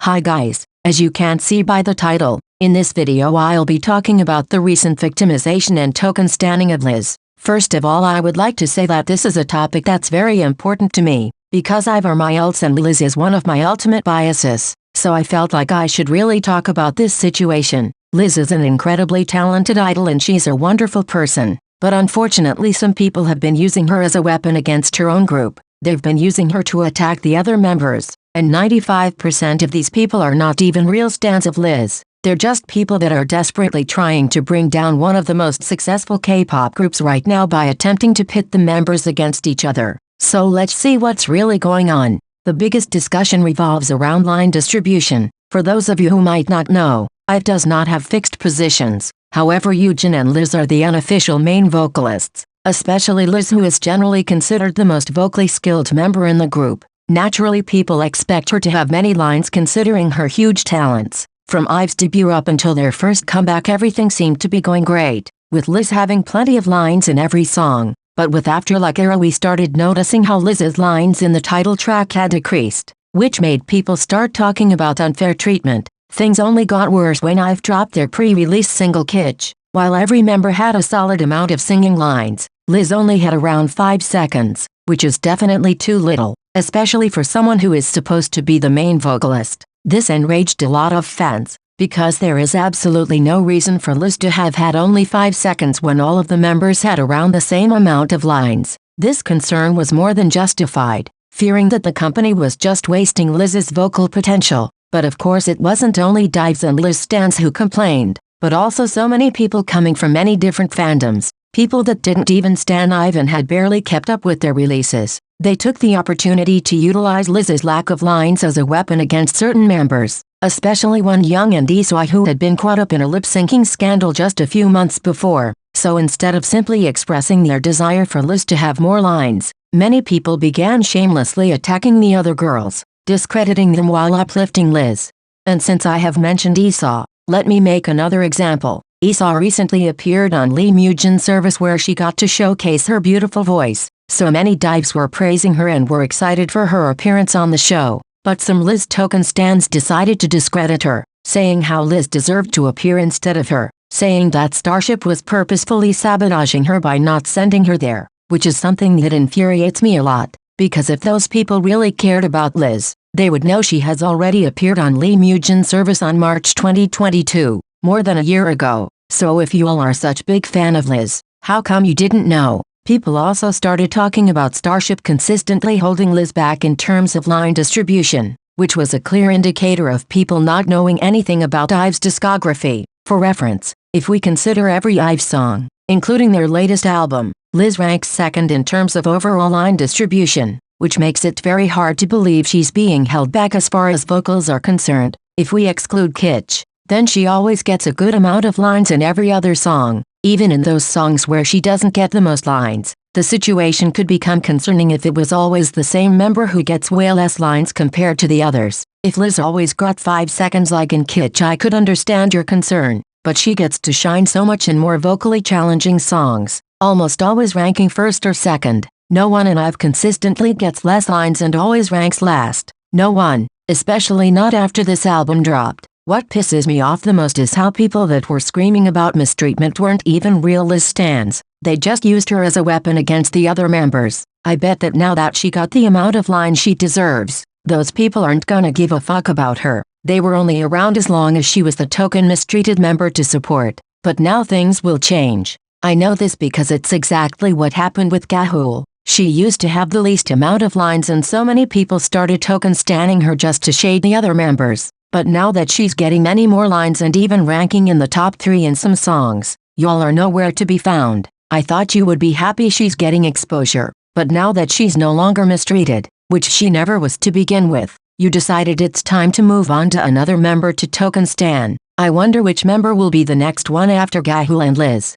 Hi guys, as you can see by the title, in this video I'll be talking about the recent victimization and token stanning of Liz. First of all, I would like to say that this is a topic that's very important to me, because IVE are my ults and Liz is one of my ultimate biases, so I felt like I should really talk about this situation. Liz is an incredibly talented idol and she's a wonderful person, but unfortunately some people have been using her as a weapon against her own group. They've been using her to attack the other members. And 95% of these people are not even real stans of Liz. They're just people that are desperately trying to bring down one of the most successful K-pop groups right now by attempting to pit the members against each other. So let's see what's really going on. The biggest discussion revolves around line distribution. For those of you who might not know, IVE does not have fixed positions. However, Eugene and Liz are the unofficial main vocalists, especially Liz, who is generally considered the most vocally skilled member in the group. Naturally, people expect her to have many lines considering her huge talents. From IVE's debut up until their first comeback, everything seemed to be going great, with Liz having plenty of lines in every song. But with Afterlife era we started noticing how Liz's lines in the title track had decreased, which made people start talking about unfair treatment. Things only got worse when IVE dropped their pre-release single Kitsch. While every member had a solid amount of singing lines, Liz only had around 5 seconds, which is definitely too little, especially for someone who is supposed to be the main vocalist. This enraged a lot of fans, because there is absolutely no reason for Liz to have had only 5 seconds when all of the members had around the same amount of lines. This concern was more than justified, fearing that the company was just wasting Liz's vocal potential. But of course it wasn't only dives and Liz stans who complained, but also so many people coming from many different fandoms, people that didn't even stan IVE and had barely kept up with their releases. They took the opportunity to utilize Liz's lack of lines as a weapon against certain members, especially one Young and Isoi who had been caught up in a lip-syncing scandal just a few months before. So instead of simply expressing their desire for Liz to have more lines, many people began shamelessly attacking the other girls, discrediting them while uplifting Liz. And since I have mentioned Isoi, let me make another example. Isoi recently appeared on Lee Mugen's service where she got to showcase her beautiful voice. So many dives were praising her and were excited for her appearance on the show. But some Liz token stans decided to discredit her, saying how Liz deserved to appear instead of her, saying that Starship was purposefully sabotaging her by not sending her there, which is something that infuriates me a lot, because if those people really cared about Liz, they would know she has already appeared on Lee Mugen's service on March 2022, more than a year ago. So if you all are such big fan of Liz, how come you didn't know? People also started talking about Starship consistently holding Liz back in terms of line distribution, which was a clear indicator of people not knowing anything about IVE's discography. For reference, if we consider every IVE song, including their latest album, Liz ranks second in terms of overall line distribution, which makes it very hard to believe she's being held back as far as vocals are concerned. If we exclude Kitsch, then she always gets a good amount of lines in every other song. Even in those songs where she doesn't get the most lines, the situation could become concerning if it was always the same member who gets way less lines compared to the others. If Liz always got 5 seconds like in Kitsch, I could understand your concern, but she gets to shine so much in more vocally challenging songs, almost always ranking first or second. No one in IVE consistently gets less lines and always ranks last. No one, especially not after this album dropped. What pisses me off the most is how people that were screaming about mistreatment weren't even real Liz stans. They just used her as a weapon against the other members. I bet that now that she got the amount of lines she deserves, those people aren't gonna give a fuck about her. They were only around as long as she was the token mistreated member to support. But now things will change. I know this because it's exactly what happened with Gahul. She used to have the least amount of lines and so many people started token stanning her just to shade the other members. But now that she's getting many more lines and even ranking in the top 3 in some songs, y'all are nowhere to be found. I thought you would be happy she's getting exposure, but now that she's no longer mistreated, which she never was to begin with, you decided it's time to move on to another member to token stan. I wonder which member will be the next one after Gahul and Liz.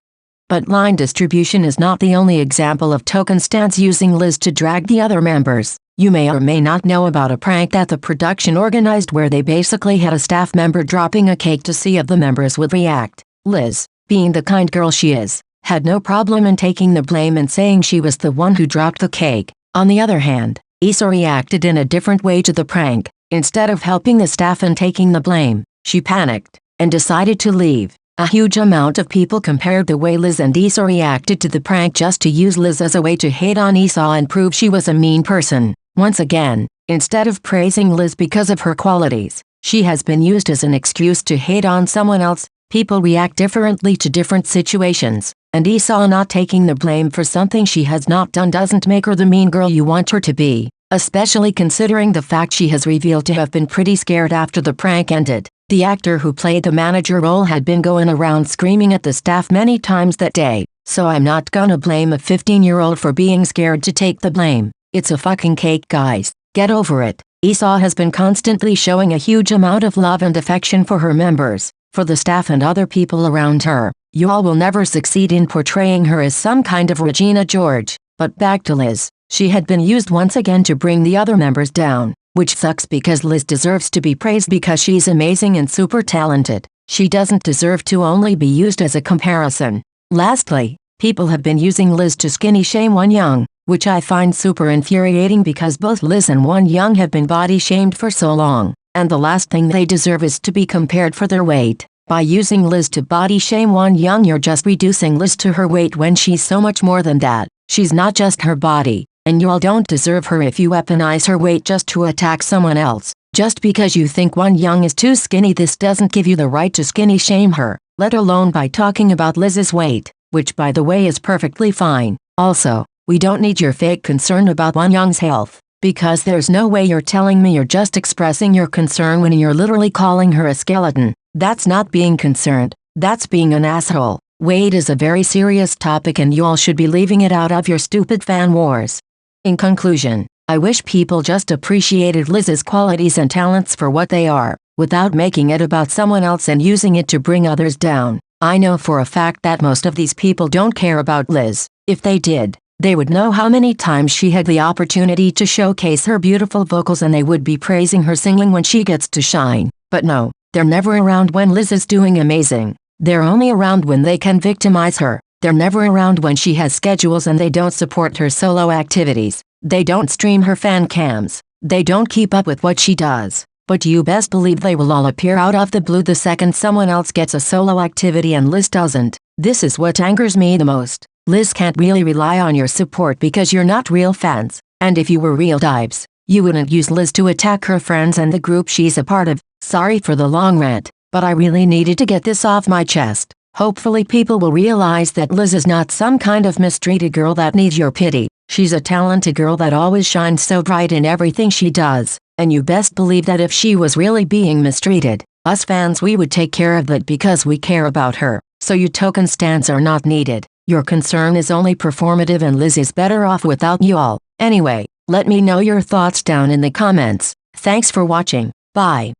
But line distribution is not the only example of token stans using Liz to drag the other members. You may or may not know about a prank that the production organized where they basically had a staff member dropping a cake to see if the members would react. Liz, being the kind girl she is, had no problem in taking the blame and saying she was the one who dropped the cake. On the other hand, Isoi reacted in a different way to the prank. Instead of helping the staff and taking the blame, she panicked and decided to leave. A huge amount of people compared the way Liz and Esau reacted to the prank just to use Liz as a way to hate on Esau and prove she was a mean person. Once again, instead of praising Liz because of her qualities, she has been used as an excuse to hate on someone else. People react differently to different situations, and Esau not taking the blame for something she has not done doesn't make her the mean girl you want her to be, especially considering the fact she has revealed to have been pretty scared after the prank ended. The actor who played the manager role had been going around screaming at the staff many times that day, so I'm not gonna blame a 15-year-old for being scared to take the blame. It's a fucking cake, guys. Get over it. Esau has been constantly showing a huge amount of love and affection for her members, for the staff and other people around her. You all will never succeed in portraying her as some kind of Regina George. But back to Liz. She had been used once again to bring the other members down, which sucks because Liz deserves to be praised because she's amazing and super talented. She doesn't deserve to only be used as a comparison. Lastly, people have been using Liz to skinny shame Won Young, which I find super infuriating because both Liz and Won Young have been body shamed for so long, and the last thing they deserve is to be compared for their weight. By using Liz to body shame Won Young, you're just reducing Liz to her weight when she's so much more than that. She's not just her body, and you all don't deserve her if you weaponize her weight just to attack someone else. Just because you think Won Young is too skinny, this doesn't give you the right to skinny shame her, let alone by talking about Liz's weight, which by the way is perfectly fine. Also, we don't need your fake concern about Won Young's health, because there's no way you're telling me you're just expressing your concern when you're literally calling her a skeleton. That's not being concerned, that's being an asshole. Weight is a very serious topic and you all should be leaving it out of your stupid fan wars. In conclusion, I wish people just appreciated Liz's qualities and talents for what they are, without making it about someone else and using it to bring others down. I know for a fact that most of these people don't care about Liz. If they did, they would know how many times she had the opportunity to showcase her beautiful vocals and they would be praising her singing when she gets to shine. But no, they're never around when Liz is doing amazing. They're only around when they can victimize her. They're never around when she has schedules and they don't support her solo activities. They don't stream her fan cams. They don't keep up with what she does. But you best believe they will all appear out of the blue the second someone else gets a solo activity and Liz doesn't. This is what angers me the most. Liz can't really rely on your support because you're not real fans. And if you were real dives, you wouldn't use Liz to attack her friends and the group she's a part of. Sorry for the long rant, but I really needed to get this off my chest. Hopefully people will realize that Liz is not some kind of mistreated girl that needs your pity. She's a talented girl that always shines so bright in everything she does. And you best believe that if she was really being mistreated, us fans we would take care of it because we care about her. So you token stans are not needed. Your concern is only performative and Liz is better off without you all. Anyway, let me know your thoughts down in the comments. Thanks for watching. Bye.